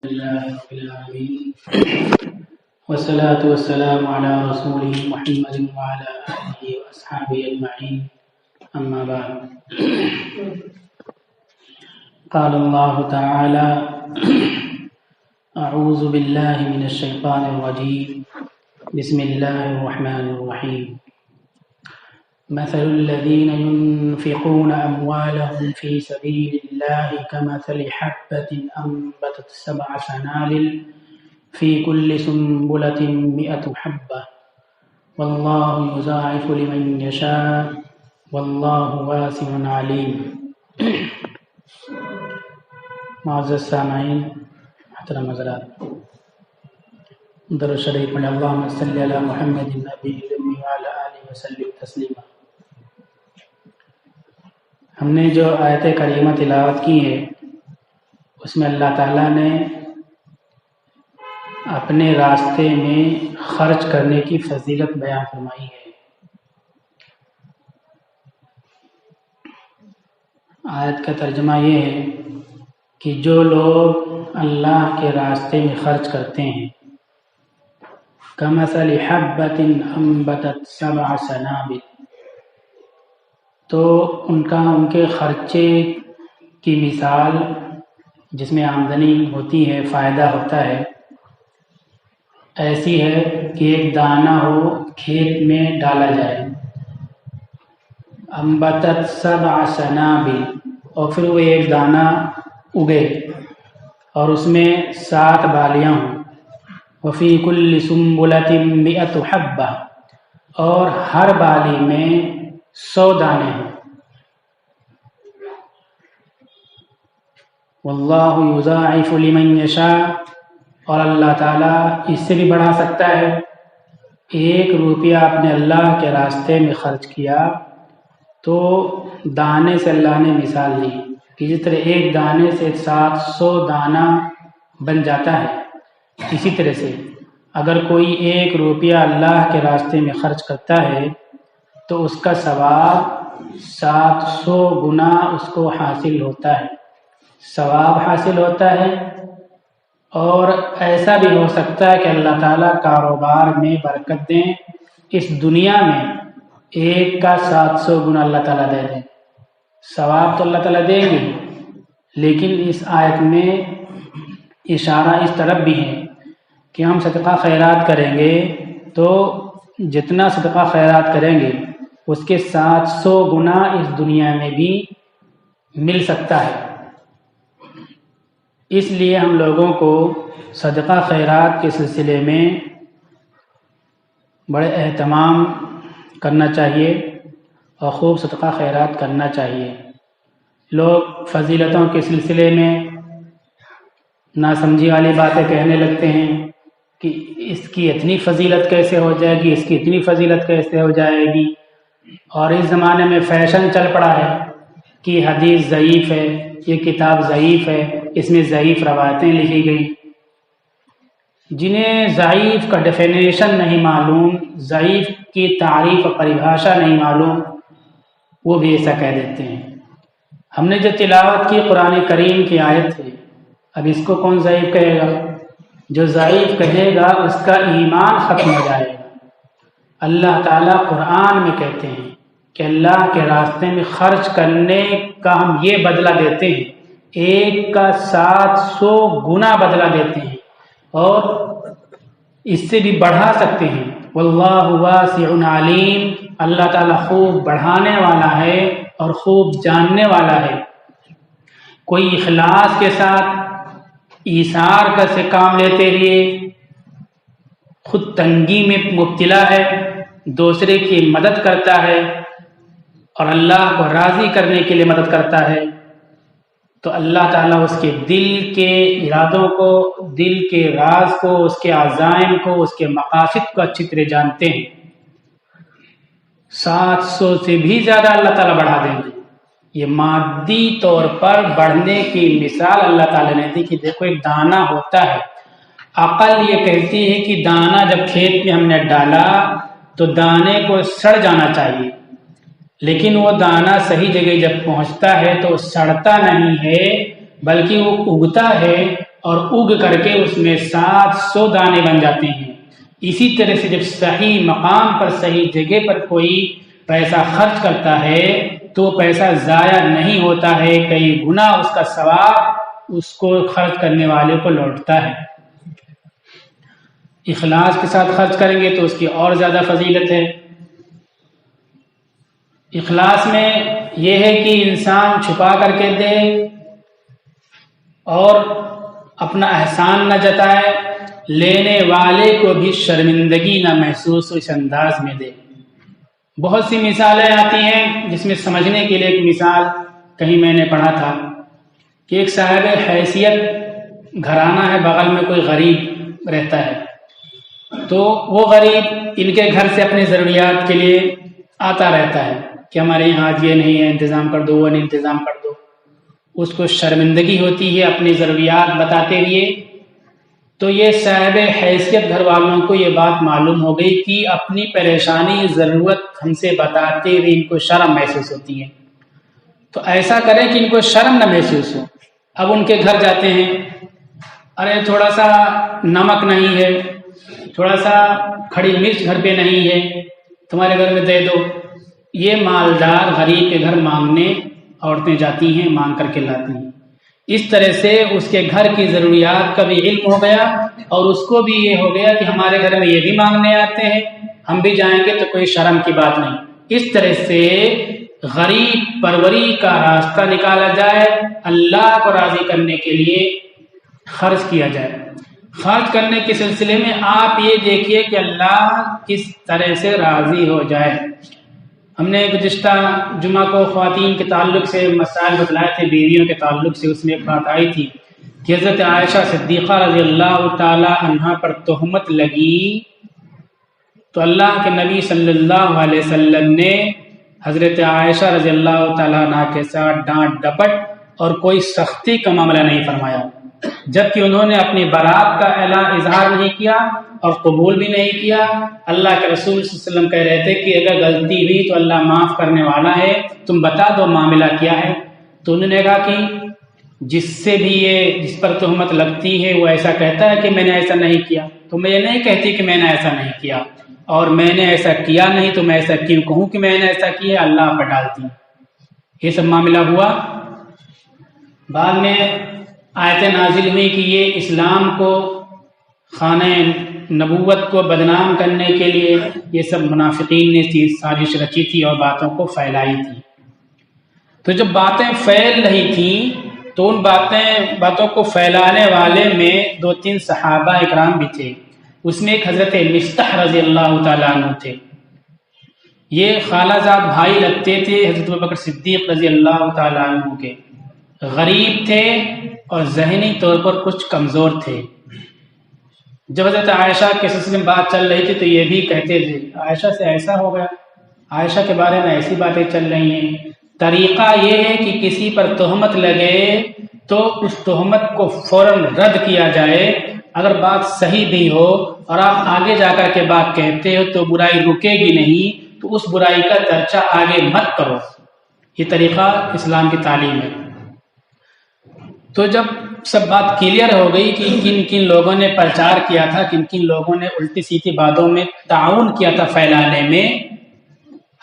لله رب العالمين والصلاة والسلام على رسوله محمد وعلى آله وأصحابه أجمعين أما بعد قال الله تعالى أعوذ بالله من الشيطان الرجيم بسم الله الرحمن الرحيم مثل الذين ينفقون أموالهم في سبيل الله كمثل حبة أنبتت 7 سنابل في كل سنبلة 100 حبة والله يضاعف لمن يشاء والله واسع عليم. معزز سامعین، محترم حضرات، درود شریف پڑھیں اللہم صلی علی محمد النبی الأمی وعلی آلہ وسلم تسلیما. ہم نے جو آیت کریمہ تلاوت کی ہے اس میں اللہ تعالیٰ نے اپنے راستے میں خرچ کرنے کی فضیلت بیان فرمائی ہے. آیت کا ترجمہ یہ ہے کہ جو لوگ اللہ کے راستے میں خرچ کرتے ہیں کمثل حبۃ انبتت 7 سنابل، تو ان کے خرچے کی مثال جس میں آمدنی ہوتی ہے، فائدہ ہوتا ہے، ایسی ہے کہ ایک دانہ ہو کھیت میں ڈالا جائے، انبتت 7 سنابل، اور پھر وہ ایک دانہ اگے اور اس میں 7 بالیاں ہوں، وفی کل سنبلۃ 100 حبہ، اور ہر بالی میں 100 دانے ہیں. واللہ یضاعف لمن یشاء، اور اللہ تعالیٰ اس سے بھی بڑھا سکتا ہے. 1 روپیہ آپ نے اللہ کے راستے میں خرچ کیا تو دانے سے اللہ نے مثال لی کہ جس طرح ایک دانے سے 700 دانہ بن جاتا ہے، اسی طرح سے اگر کوئی 1 روپیہ اللہ کے راستے میں خرچ کرتا ہے تو اس کا ثواب 700 گنا اس کو حاصل ہوتا ہے، ثواب حاصل ہوتا ہے. اور ایسا بھی ہو سکتا ہے کہ اللہ تعالیٰ کاروبار میں برکت دیں، اس دنیا میں 1 کا 700 گنا اللہ تعالیٰ دے دیں. ثواب تو اللہ تعالیٰ دیں گے، لیکن اس آیت میں اشارہ اس طرف بھی ہے کہ ہم صدقہ خیرات کریں گے تو جتنا صدقہ خیرات کریں گے اس کے 700 گنا اس دنیا میں بھی مل سکتا ہے. اس لیے ہم لوگوں کو صدقہ خیرات کے سلسلے میں بڑے اہتمام کرنا چاہیے اور خوب صدقہ خیرات کرنا چاہیے. لوگ فضیلتوں کے سلسلے میں ناسمجھی والی باتیں کہنے لگتے ہیں کہ اس کی اتنی فضیلت کیسے ہو جائے گی، اس کی اتنی فضیلت کیسے ہو جائے گی. اور اس زمانے میں فیشن چل پڑا ہے کہ حدیث ضعیف ہے، یہ کتاب ضعیف ہے، اس میں ضعیف روایتیں لکھی گئی. جنہیں ضعیف کا ڈیفینیشن نہیں معلوم، ضعیف کی تعریف اور پریبھاشا نہیں معلوم، وہ بھی ایسا کہہ دیتے ہیں. ہم نے جو تلاوت کی قرآن کریم کی آیت ہے، اب اس کو کون ضعیف کہے گا؟ جو ضعیف کہے گا اس کا ایمان ختم ہو جائے گا. اللہ تعالیٰ قرآن میں کہتے ہیں کہ اللہ کے راستے میں خرچ کرنے کا ہم یہ بدلہ دیتے ہیں، 1 کا 700 گنا بدلہ دیتے ہیں اور اس سے بھی بڑھا سکتے ہیں. واللہ واسع علیم، اللہ تعالیٰ خوب بڑھانے والا ہے اور خوب جاننے والا ہے. کوئی اخلاص کے ساتھ ایثار کا سے کام لیتے ہوئے خود تنگی میں مبتلا ہے، دوسرے کی مدد کرتا ہے اور اللہ کو راضی کرنے کے لیے مدد کرتا ہے، تو اللہ تعالیٰ اس کے دل کے ارادوں کو، دل کے راز کو، اس کے عزائم کو، اس کے مقاصد کو اچھی طرح جانتے ہیں. 700 سے بھی زیادہ اللہ تعالیٰ بڑھا دیں گے. یہ مادی طور پر بڑھنے کی مثال اللہ تعالیٰ نے دی کہ دیکھو ایک دانہ ہوتا ہے. عقل یہ کہتی ہے کہ دانہ جب کھیت میں ہم نے ڈالا تو دانے کو سڑ جانا چاہیے، لیکن وہ دانہ صحیح جگہ جب پہنچتا ہے تو سڑتا نہیں ہے بلکہ وہ اگتا ہے اور اگ کر کے اس میں 700 دانے بن جاتے ہیں۔ اسی طرح سے جب صحیح مقام پر صحیح جگہ پر کوئی پیسہ خرچ کرتا ہے تو پیسہ ضائع نہیں ہوتا ہے، کئی گنا اس کا ثواب اس کو خرچ کرنے والے کو لوٹتا ہے۔ اخلاص کے ساتھ خرچ کریں گے تو اس کی اور زیادہ فضیلت ہے۔ اخلاص میں یہ ہے کہ انسان چھپا کر کے دے اور اپنا احسان نہ جتائے، لینے والے کو بھی شرمندگی نہ محسوس ہو، اس انداز میں دے۔ بہت سی مثالیں آتی ہیں، جس میں سمجھنے کے لیے ایک مثال کہیں میں نے پڑھا تھا کہ ایک صاحب حیثیت گھرانہ ہے، بغل میں کوئی غریب رہتا ہے، تو وہ غریب ان کے گھر سے اپنی ضروریات کے لیے آتا رہتا ہے کہ ہمارے یہاں آج یہ نہیں ہے، انتظام کر دو، وہ نہیں انتظام کر دو۔ اس کو شرمندگی ہوتی ہے اپنی ضروریات بتاتے ہوئے۔ تو یہ صاحب حیثیت گھر والوں کو یہ بات معلوم ہو گئی کہ اپنی پریشانی ضرورت ہم سے بتاتے ہوئے ان کو شرم محسوس ہوتی ہے، تو ایسا کریں کہ ان کو شرم نہ محسوس ہو۔ اب ان کے گھر جاتے ہیں، ارے تھوڑا سا نمک نہیں ہے، تھوڑا سا کھڑی مرچ گھر پہ نہیں ہے، تمہارے گھر میں دے دو۔ یہ مالدار غریب کے گھر مانگنے عورتیں جاتی ہیں، مانگ کر کے لاتی ہیں۔ اس طرح سے اس کے گھر کی ضروریات کا بھی علم ہو گیا اور اس کو بھی یہ ہو گیا کہ ہمارے گھر میں یہ بھی مانگنے آتے ہیں، ہم بھی جائیں گے تو کوئی شرم کی بات نہیں۔ اس طرح سے غریب پروری کا راستہ نکالا جائے، اللہ کو راضی کرنے کے لیے خرچ کیا جائے۔ خرچ کرنے کے سلسلے میں آپ یہ دیکھیے کہ اللہ کس طرح سے راضی ہو جائے۔ ہم نے گزشتہ جمعہ کو خواتین کے تعلق سے مسائل بتلائے تھے، بیویوں کے تعلق سے۔ اس میں ایک بات آئی تھی کہ حضرت عائشہ صدیقہ رضی اللہ تعالی عنہا پر تہمت لگی تو اللہ کے نبی صلی اللہ علیہ وسلم نے حضرت عائشہ رضی اللہ تعالیٰ عنہ کے ساتھ ڈانٹ ڈپٹ اور کوئی سختی کا معاملہ نہیں فرمایا، جبکہ انہوں نے اپنی برات کا اعلان اظہار نہیں کیا اور قبول بھی نہیں کیا۔ اللہ کے رسول صلی اللہ علیہ وسلم کہہ رہے تھے کہ اگر غلطی ہوئی تو اللہ معاف کرنے والا ہے، تم بتا دو معاملہ کیا ہے۔ تو انہوں نے کہا کہ جس پر تہمت لگتی ہے وہ ایسا کہتا ہے کہ میں نے ایسا نہیں کیا، تو میں یہ نہیں کہتی کہ میں نے ایسا نہیں کیا، اور میں نے ایسا کیا نہیں تو میں ایسا کیوں کہوں کہ میں نے ایسا کیا، اللہ پر ڈالتی۔ یہ سب معاملہ ہوا۔ بعد میں آیتیں نازل ہوئی کہ یہ اسلام کو، خانہ نبوت کو بدنام کرنے کے لیے یہ سب منافقین نے سازش رچی تھی اور باتوں کو پھیلائی تھی۔ تو جب باتیں پھیل رہی تھیں تو ان باتوں کو پھیلانے والے میں 2-3 صحابہ اکرام بھی تھے۔ اس میں ایک حضرت مصطح رضی اللہ تعالیٰ عنہ تھے۔ یہ خالہ زاد بھائی لگتے تھے حضرت ابوبکر صدیق رضی اللہ تعالیٰ عنہ کے۔ غریب تھے اور ذہنی طور پر کچھ کمزور تھے۔ جب حضرت عائشہ کے سلسلے میں بات چل رہی تھی تو یہ بھی کہتے تھے عائشہ سے ایسا ہو گیا، عائشہ کے بارے میں ایسی باتیں چل رہی ہیں۔ طریقہ یہ ہے کہ کسی پر تہمت لگے تو اس تہمت کو فوراً رد کیا جائے۔ اگر بات صحیح بھی ہو اور آپ آگے جا کر کے بات کہتے ہو تو برائی رکے گی نہیں، تو اس برائی کا چرچا آگے مت کرو۔ یہ طریقہ اسلام کی تعلیم ہے۔ تو جب سب بات کلیئر ہو گئی کہ کن کن لوگوں نے پرچار کیا تھا، کن کن لوگوں نے الٹی سیدھی باتوں میں تعاون کیا تھا پھیلانے میں،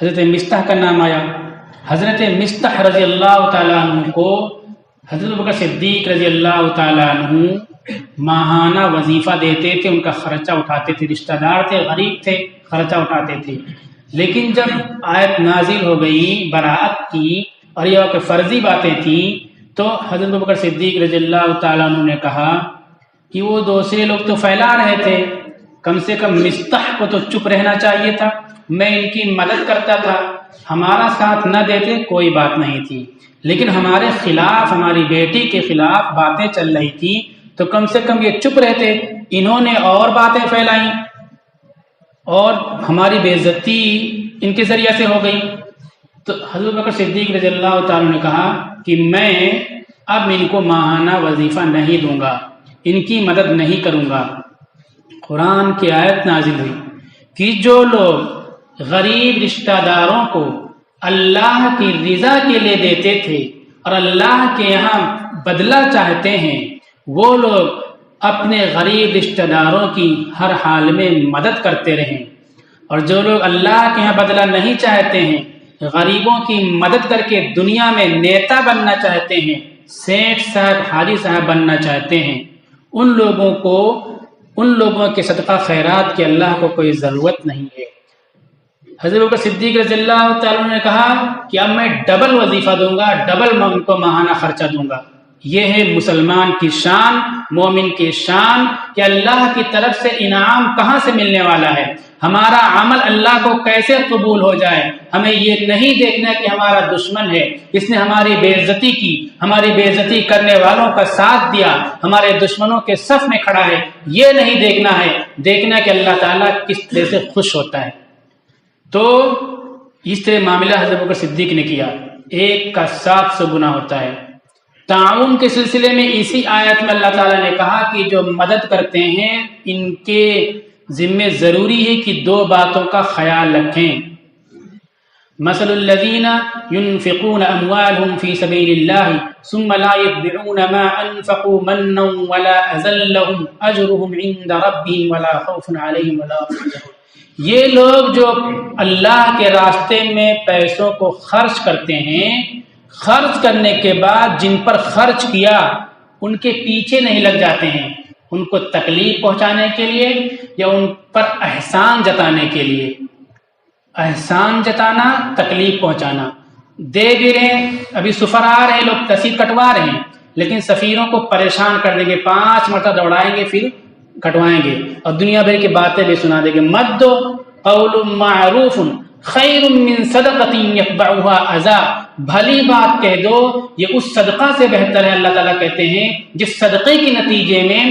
حضرت مصطح کا نام آیا۔ حضرت مصطح رضی اللہ تعالیٰ عنہ کو حضرت ابوبکر صدیق رضی اللہ تعالیٰ عنہ ماہانہ وظیفہ دیتے تھے، ان کا خرچہ اٹھاتے تھے، رشتہ دار تھے، غریب تھے، خرچہ اٹھاتے تھے۔ لیکن جب آیت نازل ہو گئی براءت کی اور یہ کہ فرضی باتیں تھیں تو حضرت ابوبکر صدیق رضی اللہ تعالیٰ عنہ نے کہا کہ وہ دوسرے لوگ تو پھیلا رہے تھے، کم سے کم مصطح کو تو چپ رہنا چاہیے تھا، میں ان کی مدد کرتا تھا، ہمارا ساتھ نہ دیتے کوئی بات نہیں تھی، لیکن ہمارے خلاف، ہماری بیٹی کے خلاف باتیں چل رہی تھی تو کم سے کم یہ چپ رہتے۔ انہوں نے اور باتیں پھیلائیں اور ہماری بے عزتی ان کے ذریعے سے ہو گئی۔ تو حضرت بکر صدیق رضی اللہ تعالیٰ نے کہا کہ میں اب ان کو ماہانہ وظیفہ نہیں دوں گا، ان کی مدد نہیں کروں گا۔ قرآن کی آیت نازل ہوئی کہ جو لوگ غریب رشتہ داروں کو اللہ کی رضا کے لیے دیتے تھے اور اللہ کے یہاں بدلہ چاہتے ہیں، وہ لوگ اپنے غریب رشتہ داروں کی ہر حال میں مدد کرتے رہیں، اور جو لوگ اللہ کے یہاں بدلہ نہیں چاہتے ہیں، غریبوں کی مدد کر کے دنیا میں نیتا بننا چاہتے ہیں، سیٹھ صاحب حاجی صاحب بننا چاہتے ہیں، ان لوگوں کے صدقہ خیرات کی اللہ کو کوئی ضرورت نہیں ہے۔ حضرت ابوبکر صدیق رضی اللہ تعالیٰ عنہ نے کہا کہ اب میں ڈبل وظیفہ دوں گا، ڈبل میں ان کو ماہانہ خرچہ دوں گا۔ یہ ہے مسلمان کی شان، مومن کی شان، کہ اللہ کی طرف سے انعام کہاں سے ملنے والا ہے، ہمارا عمل اللہ کو کیسے قبول ہو جائے۔ ہمیں یہ نہیں دیکھنا کہ ہمارا دشمن ہے، اس نے ہماری بے عزتی کی، ہماری بے عزتی کرنے والوں کا ساتھ دیا، ہمارے دشمنوں کے صف میں کھڑا ہے، یہ نہیں دیکھنا ہے، دیکھنا کہ اللہ تعالیٰ کس طرح سے خوش ہوتا ہے۔ تو اس طرح معاملہ حضرت ابوبکر صدیق نے کیا، ایک کا 700 گنا ہوتا ہے۔ تعاون کے سلسلے میں اسی آیت میں اللہ تعالیٰ نے کہا کہ جو مدد کرتے ہیں ان کے ذمہ ضروری ہے کہ 2 باتوں کا خیال رکھیں۔ مثل الذین ينفقون اموالهم في سبيل الله ثم لا يتبعون ما انفقوا منا ولا اذى لهم اجرهم عند ربهم ولا خوف عليهم ولا هم يحزنون۔ یہ لوگ جو اللہ کے راستے میں پیسوں کو خرچ کرتے ہیں، خرچ کرنے کے بعد جن پر خرچ کیا ان کے پیچھے نہیں لگ جاتے ہیں، ان کو تکلیف پہنچانے کے لیے یا ان پر احسان جتانے کے لیے۔ احسان جتانا، تکلیف پہنچانا۔ دے بھی رہے ہیں، ابھی سفر آ رہے ہیں، لوگ رسید کٹوا رہے ہیں، لیکن سفیروں کو پریشان کر دیں گے، 5 مرتبہ دوڑائیں گے پھر کٹوائیں گے، اور دنیا بھر کی باتیں بھی سنا دیں گے۔ مد قول معروف خیر من صدقۃ یتبعها اذی، بھلی بات کہہ دو یہ اس صدقہ سے بہتر ہے، اللہ تعالیٰ کہتے ہیں، جس صدقے کے نتیجے میں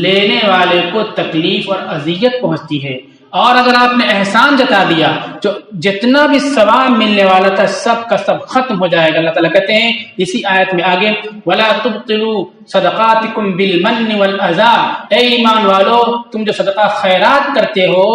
لینے والے کو تکلیف اور اذیت پہنچتی ہے۔ اور اگر آپ نے احسان جتا دیا، جو جتنا بھی ثواب ملنے والا تھا سب کا سب ختم ہو جائے گا۔ اللہ تعالیٰ کہتے ہیں اسی آیت میں آگے، وَلَا تُبْطِلُوا صَدَقَاتِكُمْ بِالْمَنِّ وَالْأَذَىٰ، اے ایمان والو تم جو صدقہ خیرات کرتے ہو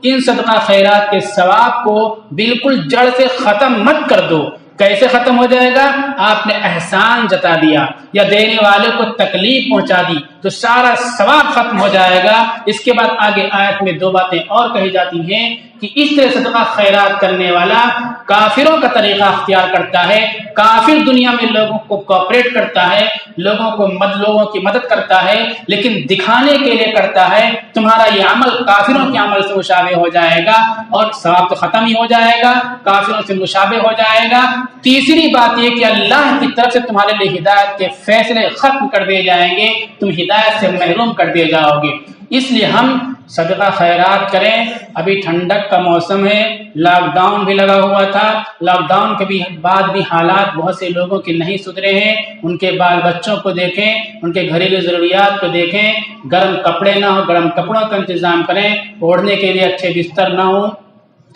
ان صدقہ خیرات کے ثواب کو بالکل جڑ سے ختم مت کر دو۔ کیسے ختم ہو جائے گا؟ آپ نے احسان جتا دیا یا دینے والے کو تکلیف پہنچا دی تو سارا ثواب ختم ہو جائے گا۔ اس کے بعد آگے آیت میں 2 باتیں اور کہی جاتی ہیں کہ اس طرح صدقہ خیرات کرنے والا کافروں کا طریقہ اختیار کرتا ہے، کافر دنیا میں لوگوں کو کوآپریٹ کرتا ہے، لوگوں کی مدد کرتا ہے، لیکن دکھانے کے لیے کرتا ہے۔ تمہارا یہ عمل کافروں کے عمل سے مشابہ ہو جائے گا اور ثواب تو ختم ہی ہو جائے گا، کافروں سے مشابہ ہو جائے گا۔ تیسری بات یہ کہ اللہ کی طرف سے تمہارے لیے ہدایت کے فیصلے ختم کر دیے جائیں گے، تم ہدایت سے محروم کر دیے جاؤ گے۔ اس لیے ہم صدقہ خیرات کریں۔ ابھی ٹھنڈک کا موسم ہے، لاک ڈاؤن بھی لگا ہوا تھا، لاک ڈاؤن کے بعد بھی حالات بہت سے لوگوں کے نہیں سدھرے ہیں۔ ان کے بال بچوں کو دیکھیں، ان کے گھریلو ضروریات کو دیکھیں، گرم کپڑے نہ ہو گرم کپڑوں کا انتظام کریں، اوڑھنے کے لیے اچھے بستر نہ ہو،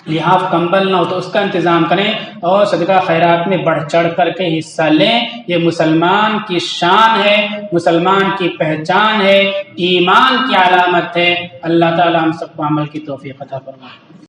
لحاف کمبل نہ ہو تو اس کا انتظام کریں، اور صدقہ خیرات میں بڑھ چڑھ کر کے حصہ لیں۔ یہ مسلمان کی شان ہے، مسلمان کی پہچان ہے، ایمان کی علامت ہے۔ اللہ تعالی ہم سب کو عمل کی توفیق عطا فرمائے۔